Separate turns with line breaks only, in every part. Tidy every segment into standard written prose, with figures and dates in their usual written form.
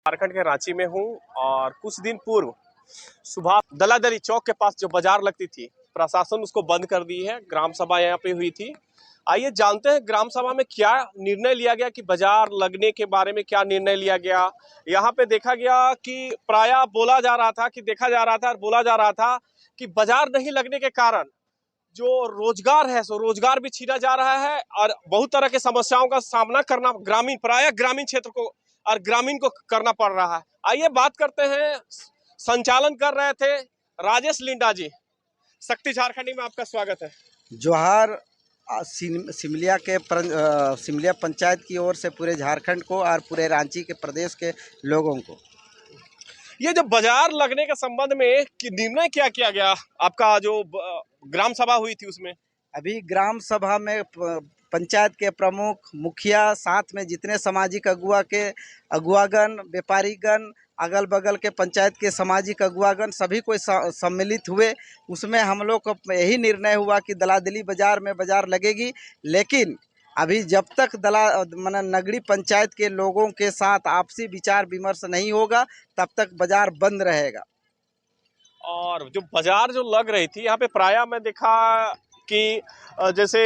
झारखंड के रांची में हूँ और कुछ दिन पूर्व सुबह दलादली चौक के पास जो बाजार लगती थी, प्रशासन उसको बंद कर दी है। ग्राम सभा यहाँ पे हुई थी। आइए जानते हैं ग्राम सभा में क्या निर्णय लिया गया, कि बाजार लगने के बारे में क्या निर्णय लिया गया। यहाँ पे देखा गया कि प्रायः बोला जा रहा था, कि देखा जा रहा था और बोला जा रहा था कि बाजार नहीं लगने के कारण जो रोजगार है सो रोजगार भी छीना जा रहा है और बहुत तरह के समस्याओं का सामना करना प्रायः ग्रामीण क्षेत्र को और ग्रामीण को करना पड़ रहा है। आइए बात करते हैं। संचालन कर रहे थे राजेश लिंडा जी। शक्ति झारखंडी में आपका स्वागत है।
जोहार सिमलिया पंचायत की ओर से पूरे झारखंड को और पूरे रांची के प्रदेश के लोगों को।
ये जो बाजार लगने के संबंध में कि निर्णय क्या किया गया, आपका जो ग्राम सभा हुई थी उसमें?
अभी ग्राम सभा में पंचायत के प्रमुख, मुखिया, साथ में जितने सामाजिक अगुवागण, व्यापारीगण, अगल बगल के पंचायत के सामाजिक अगुवागण सभी कोई सम्मिलित हुए। उसमें हम लोग को यही निर्णय हुआ कि दलादली बाजार में बाजार लगेगी, लेकिन अभी जब तक नगरी पंचायत के लोगों के साथ आपसी विचार विमर्श नहीं होगा तब तक बाजार बंद रहेगा।
और जो बाजार जो लग रही थी यहाँ पे प्रायः मैं देखा कि जैसे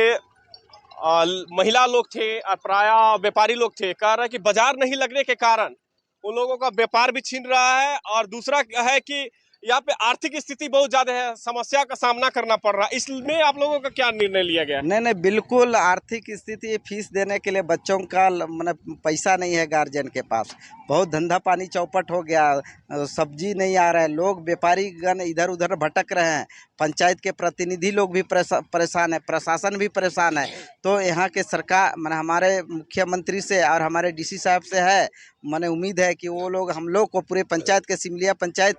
महिला लोग थे और प्रायः व्यापारी लोग थे, कह रहे हैं कि बाजार नहीं लगने के कारण उन लोगों का व्यापार भी छीन रहा है और दूसरा है कि यहाँ पे आर्थिक स्थिति बहुत ज्यादा है, समस्या का सामना करना पड़ रहा है। इसमें आप लोगों का क्या निर्णय लिया गया?
नहीं, बिल्कुल आर्थिक स्थिति, फीस देने के लिए बच्चों का पैसा नहीं है गार्जियन के पास। बहुत धंधा पानी चौपट हो गया, सब्जी नहीं आ रहा है, लोग व्यापारीगण इधर उधर भटक रहे हैं, पंचायत के प्रतिनिधि लोग भी परेशान है, प्रशासन भी परेशान है। तो यहाँ के सरकार हमारे मुख्यमंत्री से और हमारे डीसी साहब से है, उम्मीद है कि वो लोग हम लोग को, पूरे पंचायत के, सिमलिया पंचायत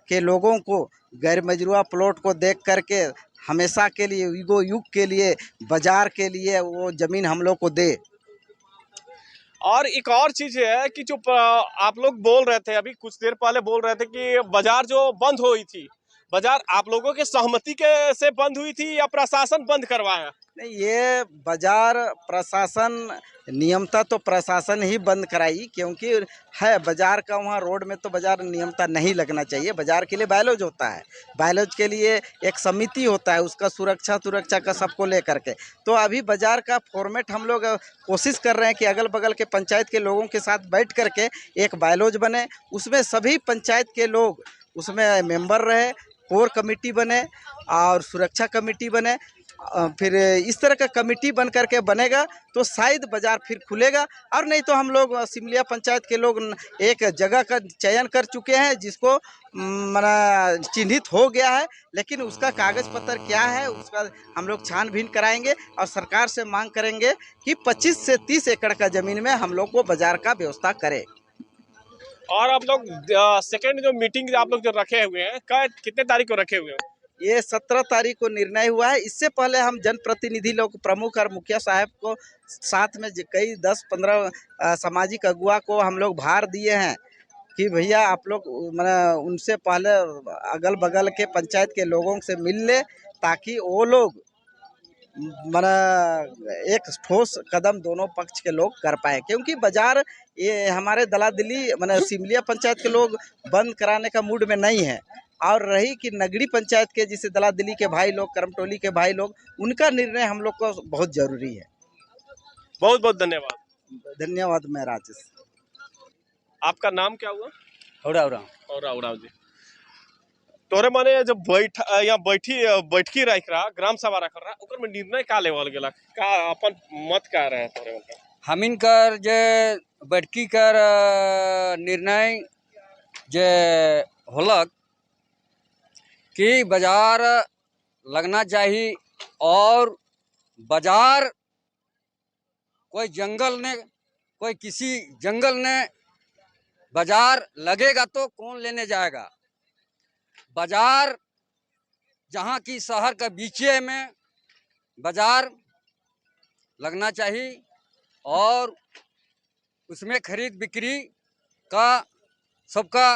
के लोगों को गैर मजरूआ प्लॉट को देख करके हमेशा के लिए, युग के लिए, बाजार के लिए वो ज़मीन हम लोग को दे।
और एक और चीज है कि जो आप लोग बोल रहे थे, अभी कुछ देर पहले बोल रहे थे कि बाजार जो बंद हुई थी, बाजार आप लोगों के सहमति के से बंद हुई थी या प्रशासन बंद करवाया?
नहीं, ये बाजार प्रशासन, नियमता तो प्रशासन ही बंद कराई, क्योंकि है बाजार का वहाँ रोड में तो बाजार नियमता नहीं लगना चाहिए। बाजार के लिए बायलॉज होता है, बायलॉज के लिए एक समिति होता है, उसका सुरक्षा का सबको लेकर के। तो अभी बाजार का फॉर्मेट हम लोग कोशिश कर रहे हैं कि अगल बगल के पंचायत के लोगों के साथ बैठ करके एक बायलॉज बने, उसमें सभी पंचायत के लोग उसमें मेंबर रहे, कोर कमेटी बने और सुरक्षा कमेटी बने। फिर इस तरह का कमेटी बन करके बनेगा तो शायद बाजार फिर खुलेगा। और नहीं तो हम लोग सिमलिया पंचायत के लोग एक जगह का चयन कर चुके हैं, जिसको चिन्हित हो गया है, लेकिन उसका कागज पत्र क्या है उसका हम लोग छानबीन कराएंगे और सरकार से मांग करेंगे कि 25 से 30 एकड़ का ज़मीन में हम लोग को बाजार का व्यवस्था करें।
और आप लोग सेकेंड जो मीटिंग आप लोग जो रखे हुए हैं, कितने तारीख को रखे हुए हैं?
ये 17 तारीख को निर्णय हुआ है। इससे पहले हम जनप्रतिनिधि लोग, प्रमुख और मुखिया साहब को साथ में कई 10-15 सामाजिक अगुवा को हम लोग भार दिए हैं कि भैया आप लोग उनसे पहले अगल बगल के पंचायत के लोगों से मिल ले, ताकि वो लोग एक ठोस कदम दोनों पक्ष के लोग कर पाए। क्योंकि बाजार ये हमारे दलादली सिमलिया पंचायत के लोग बंद कराने का मूड में नहीं है। और रही कि नगरी पंचायत के जिसे दलादली के भाई लोग, करमटोली के भाई लोग, उनका निर्णय हम लोग को बहुत जरूरी है।
बहुत बहुत धन्यवाद।
धन्यवाद। मैं राजेश।
आपका नाम क्या हुआ?
उड़ाव
जी। तोरे माने जब बैठकी रख रहा, ग्राम सभा रख रहा, ओकर में निर्णय का लेवल गेला, का अपन मत का रहे तोरे मतलब?
हमिन कर जे बैठकी कर निर्णय जे होलक कि बाजार लगना चाहिए, और बाजार कोई किसी जंगल ने बाजार लगेगा तो कौन लेने जाएगा। बाजार जहाँ की शहर के बीचे में बाजार लगना चाहिए, और उसमें खरीद बिक्री का सबका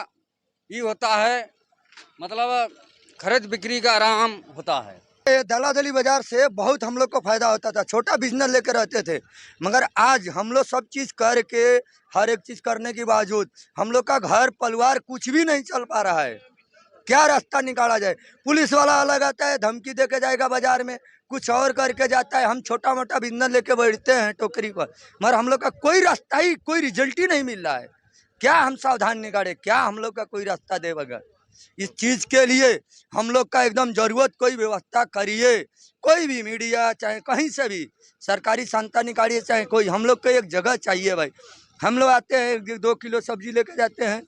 ये होता है, मतलब खरीद बिक्री का आराम होता है।
ये दलादली बाजार से बहुत हम लोग को फायदा होता था, छोटा बिजनेस लेकर रहते थे, मगर आज हम लोग सब चीज़ करके हर एक चीज़ करने के बावजूद हम लोग का घर परिवार कुछ भी नहीं चल पा रहा है। क्या रास्ता निकाला जाए? पुलिस वाला अलग आता है, धमकी दे के जाएगा बाजार में, कुछ और करके जाता है। हम छोटा मोटा बिजनेस लेके बैठते हैं टोकरी पर, मगर हम लोग का कोई रास्ता ही, कोई रिजल्ट ही नहीं मिल रहा है। क्या हम सावधान निकाले? क्या हम लोग का कोई रास्ता दे बगैर? इस चीज़ के लिए हम लोग का एकदम जरूरत, कोई व्यवस्था करिए। कोई भी मीडिया, चाहे कहीं से भी सरकारी संस्था निकालिए, चाहे कोई, हम लोग को एक जगह चाहिए भाई। हम लोग आते हैं 2 किलो सब्जी लेके जाते हैं,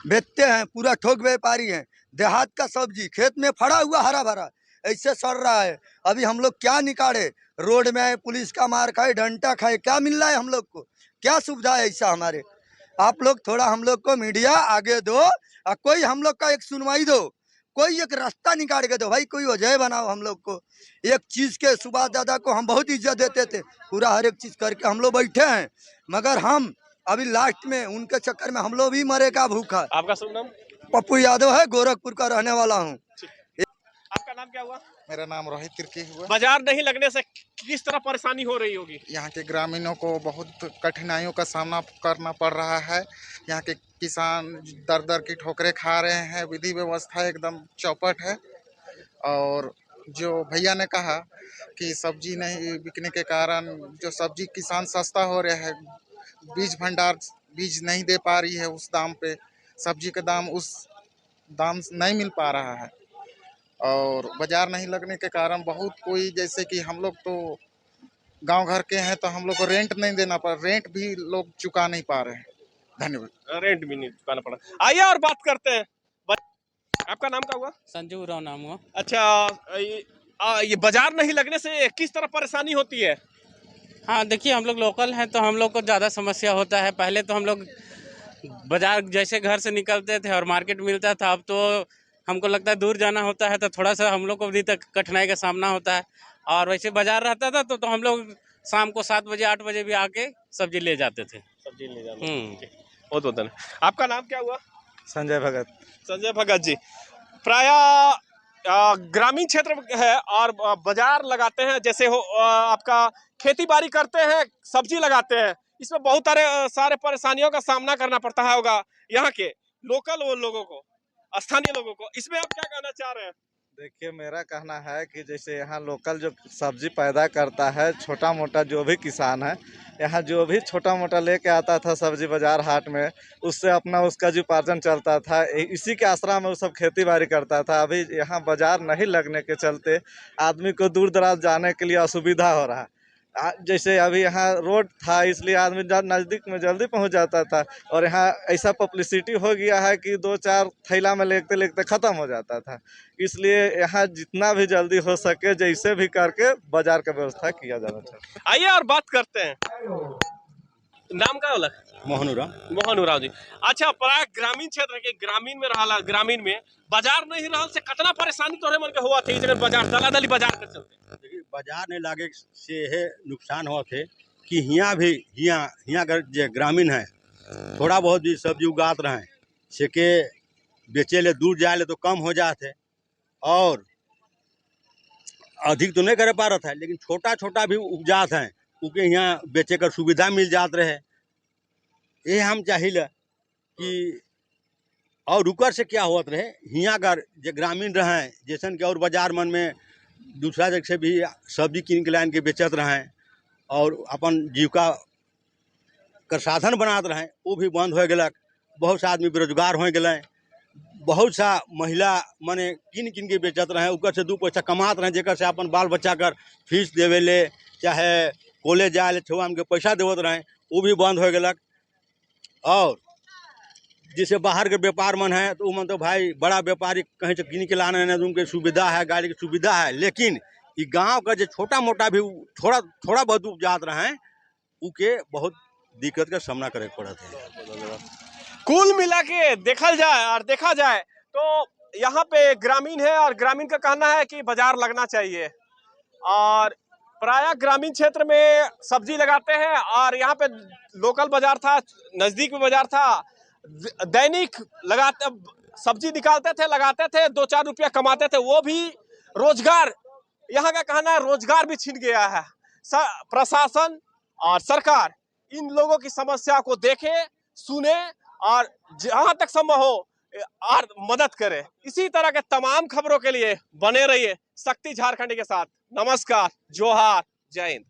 बेचते हैं, पूरा ठोक व्यापारी हैं। देहात का सब्जी खेत में फड़ा हुआ हरा भरा ऐसे सड़ रहा है। अभी हम लोग क्या निकाले? रोड में आए, पुलिस का मार खाए, डंडा खाए, क्या मिल रहा है हम लोग को? क्या सुविधा है ऐसा हमारे? आप लोग थोड़ा हम लोग को मीडिया आगे दो और कोई हम लोग का एक सुनवाई दो, कोई एक रास्ता निकाल के दो भाई, कोई वजह बनाओ हम लोग को। एक चीज़ के सुभाष दादा को हम बहुत इज्जत देते थे, पूरा हर एक चीज़ करके हम लोग बैठे हैं, मगर हम अभी लास्ट में उनके चक्कर में हम लोग भी मरेगा भूखा।
आपका शुभ नाम?
पप्पू यादव है, गोरखपुर का रहने वाला हूँ।
आपका नाम क्या हुआ?
मेरा नाम रोहित तिर्की हुआ।
बाजार नहीं लगने से किस तरह परेशानी हो रही होगी?
यहाँ के ग्रामीणों को बहुत कठिनाइयों का सामना करना पड़ रहा है। यहाँ के किसान दर दर की ठोकरें खा रहे हैं, विधि व्यवस्था एकदम चौपट है। और जो भैया ने कहा कि सब्जी नहीं बिकने के कारण जो सब्जी किसान सस्ता हो रहा है, बीज भंडार बीज नहीं दे पा रही है उस दाम पे, सब्जी का दाम उस दाम नहीं मिल पा रहा है। और बाजार नहीं लगने के कारण बहुत कोई, जैसे कि हम लोग तो गांव घर के हैं, तो हम लोग को रेंट नहीं देना पड़ा, रेंट भी लोग चुका नहीं पा रहे हैं। धन्यवाद।
रेंट भी नहीं चुकाना पड़ा। आइए और बात करते हैं। आपका नाम क्या हुआ?
संजू राव नाम हुआ।
अच्छा, ये बाजार नहीं लगने से किस तरह परेशानी होती है?
हाँ देखिए, हम लोग लोकल हैं तो हम लोग को ज़्यादा समस्या होता है। पहले तो हम लोग बाजार जैसे घर से निकलते थे और मार्केट मिलता था, अब तो हमको लगता है दूर जाना होता है, तो थोड़ा सा हम लोग को भी तक कठिनाई का सामना होता है। और वैसे बाजार रहता था तो हम लोग शाम को 7 बजे 8 बजे भी आके सब्जी ले जाते थे।
सब्जी ले जाना। बहुत बहुत धन्यवाद। आपका नाम क्या हुआ?
संजय भगत।
संजय भगत जी, प्राय ग्रामीण क्षेत्र है और बाजार लगाते हैं, जैसे हो आपका खेती बाड़ी करते हैं, सब्जी लगाते हैं, इसमें बहुत सारे परेशानियों का सामना करना पड़ता है होगा यहाँ के लोकल वो लोगों को, स्थानीय लोगों को। इसमें आप क्या कहना चाह रहे हैं?
देखिए, मेरा कहना है कि जैसे यहाँ लोकल जो सब्जी पैदा करता है, छोटा मोटा जो भी किसान है, यहाँ जो भी छोटा मोटा लेके आता था सब्जी बाजार हाट में, उससे अपना उसका जो उपार्जन चलता था, इसी के आसरा में वो सब खेती बाड़ी करता था। अभी यहाँ बाजार नहीं लगने के चलते आदमी को दूर दराज जाने के लिए असुविधा हो रहा है। जैसे अभी यहाँ रोड था, इसलिए आदमी नज़दीक में जल्दी पहुँच जाता था, और यहाँ ऐसा पब्लिसिटी हो गया है कि 2-4 थैला में लेते लेते ख़त्म हो जाता था। इसलिए यहाँ जितना भी जल्दी हो सके जैसे भी करके बाजार का व्यवस्था किया जाना चाहिए।
आइए और बात करते हैं। नाम क्या होला?
मोहन
उराव जी। अच्छा, प्राय ग्रामीण क्षेत्र के ग्रामीण में रहला, ग्रामीण में बाजार नहीं रहल से कितना परेशानी तोरे मन के हुआ थे? जगह बाजार दलादली बाजार के चलते
बाजार नहीं लागे से है नुकसान हुआ थे कि हियाँ अगर जे ग्रामीण है थोड़ा बहुत भी सब्जी उगात रहे से के बेचे ले दूर जाए ले तो कम हो जाते और अधिक तो नहीं कर पा रहा था, लेकिन छोटा छोटा भी उपजात हैं उनके यहाँ बेचे कर सुविधा मिल जात रहे। ये हम चाहिए कि और रुकर से क्या होत रहे, हियाँ अगर जे ग्रामीण रहे जैसन के और बाजार मन में दूसरा जगह से भी सब्जी किन के लाइन के बेचत रहें और अपन जीविका कर साधन बनात रहें, वो भी बंद हो गलक। बहुत सा आदमी बेरोजगार हो गए, बहुत सा महिला मने किन किन के बेचत रहें, ऊपर से 2 पैसा कमात रहें, जेकर से अपन बाल बच्चा कर फीस देवे ले चाहे कॉलेज जाए ले छुआम के पैसा देवत रहें, वो भी बंद हो गलक। और जैसे बाहर के व्यापार मन है तो मन तो भाई बड़ा व्यापारी कहीं से किन के लाने नहीं, उनके सुविधा है, गाड़ी की सुविधा है, लेकिन ये गांव का जो छोटा मोटा भी थोड़ा बहुत उपजात रहे उके बहुत दिक्कत का सामना करे पड़ा है।
कुल मिला के देखा जाए तो यहाँ पे ग्रामीण है और ग्रामीण का कहना है कि बाजार लगना चाहिए। और प्राय ग्रामीण क्षेत्र में सब्जी लगाते हैं और यहाँ पे लोकल बाजार था, नजदीक में बाजार था, दैनिक लगाते सब्जी निकालते थे, लगाते थे, 2-4 रुपया कमाते थे, वो भी रोजगार यहाँ का कहना है रोजगार भी छिन गया है। प्रशासन और सरकार इन लोगों की समस्या को देखे, सुने और जहां तक संभव हो मदद करे। इसी तरह के तमाम खबरों के लिए बने रहिए शक्ति झारखंड के साथ। नमस्कार, जोहार, जय हिंद।